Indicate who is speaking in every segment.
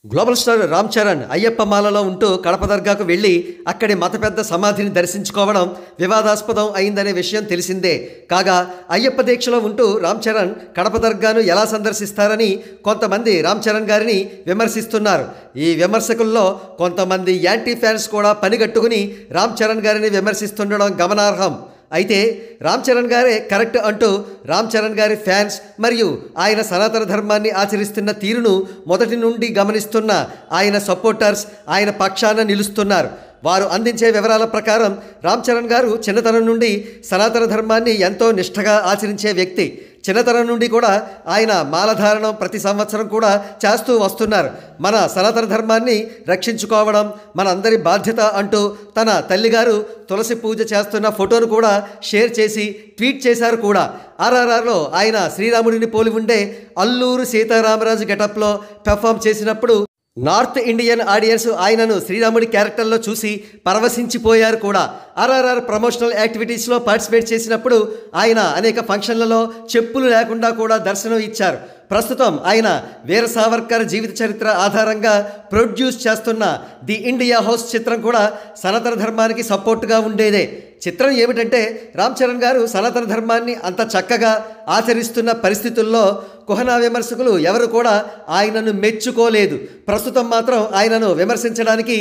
Speaker 1: Global star Ram Charan Ayyappa మాలలో ఉంటూ కడప దర్గాకు వెళ్ళి అక్కడి మత పెద్ద సమాధిని దర్శించుకోవడం వివాదాస్పదం అయిందనే విషయం తెలిసిందే. కాగా అయ్యప్ప దీక్షలో ఉంటూ రామ్ చరణ్ కడప దర్గాను ఎలా సందర్శిస్తారని కొంతమంది రామ్ చరణ్ గారిని విమర్శిస్తున్నారు. ఈ విమర్శకుల్లో కొంతమంది యాంటీ ఫ్యాన్స్ కూడా పనిగట్టుకుని రామ్ చరణ్ గారిని విమర్శిస్తుండడం గమనార్హం. అయితే రామ్ చరణ్ గారే కరెక్ట్ అంటూ రామ్ చరణ్ గారి ఫ్యాన్స్ మరియు ఆయన సనాతన ధర్మాన్ని ఆచరిస్తున్న తీరును మొదటి నుండి గమనిస్తున్న ఆయన సపోర్టర్స్ ఆయన పక్షాన నిలుస్తున్నారు. వారు అందించే వివరాల ప్రకారం రామ్ చరణ్ గారు చిన్నతనం నుండి సనాతన ధర్మాన్ని ఎంతో నిష్ఠగా ఆచరించే వ్యక్తి. చిన్నతనం నుండి కూడా ఆయన మాలధారణం ప్రతి సంవత్సరం కూడా చేస్తూ వస్తున్నారు. మన సనాతన ధర్మాన్ని రక్షించుకోవడం మన అందరి బాధ్యత అంటూ తన తల్లిగారు తులసి పూజ చేస్తున్న ఫోటోను కూడా షేర్ చేసి ట్వీట్ చేశారు కూడా. ఆర్ఆర్ఆర్లో ఆయన శ్రీరాముడిని పోలి ఉండే అల్లూరు సీతారామరాజు గెటప్లో పెర్ఫామ్ చేసినప్పుడు నార్త్ ఇండియన్ ఆడియన్స్ ఆయనను శ్రీరాముడి క్యారెక్టర్లో చూసి పరవశించిపోయారు కూడా. ఆర్ఆర్ఆర్ ప్రమోషనల్ యాక్టివిటీస్లో పార్టిసిపేట్ చేసినప్పుడు ఆయన అనేక ఫంక్షన్లలో చెప్పులు లేకుండా కూడా దర్శనం ఇచ్చారు. ప్రస్తుతం ఆయన వీర సావర్కర్ జీవిత చరిత్ర ఆధారంగా ప్రొడ్యూస్ చేస్తున్న ది ఇండియా హౌస్ చిత్రం కూడా సనాతన ధర్మానికి సపోర్ట్గా ఉండేదే. చిత్రం ఏమిటంటే రామ్ చరణ్ గారు సనాతన ధర్మాన్ని అంత చక్కగా ఆచరిస్తున్న పరిస్థితుల్లో కుహనా విమర్శకులు ఎవరు కూడా ఆయనను మెచ్చుకోలేదు. ప్రస్తుతం మాత్రం ఆయనను విమర్శించడానికి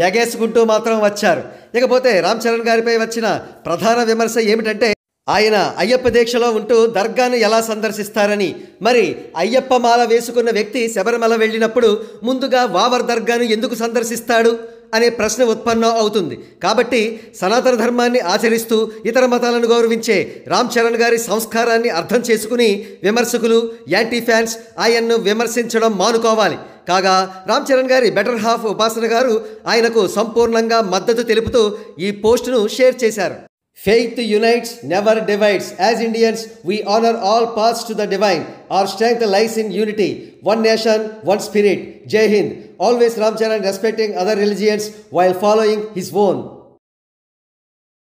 Speaker 1: ఎగేసుకుంటూ మాత్రం వచ్చారు. ఇకపోతే రామ్ చరణ్ గారిపై వచ్చిన ప్రధాన విమర్శ ఏమిటంటే ఆయన అయ్యప్ప దీక్షలో ఉంటూ దర్గాను ఎలా సందర్శిస్తారని. మరి అయ్యప్ప మాల వేసుకున్న వ్యక్తి శబరిమల వెళ్ళినప్పుడు ముందుగా వావర్ దర్గాను ఎందుకు సందర్శిస్తాడు అనే ప్రశ్న ఉత్పన్నం అవుతుంది. కాబట్టి సనాతన ధర్మాన్ని ఆచరిస్తూ ఇతర మతాలను గౌరవించే రామ్ చరణ్ గారి సంస్కారాన్ని అర్థం చేసుకుని విమర్శకులు యాంటీ ఫ్యాన్స్ ఆయన్ను విమర్శించడం మానుకోవాలి. కాగా రామ్ చరణ్ గారి బెటర్ హాఫ్ ఉపాసన గారు ఆయనకు సంపూర్ణంగా మద్దతు తెలుపుతూ ఈ పోస్టును షేర్ చేశారు. Faith unites, never divides. As Indians, we honor all paths to the divine. Our strength lies in unity. One nation, one spirit. Jai Hind. Always Ram Charan respecting other religions while following his own.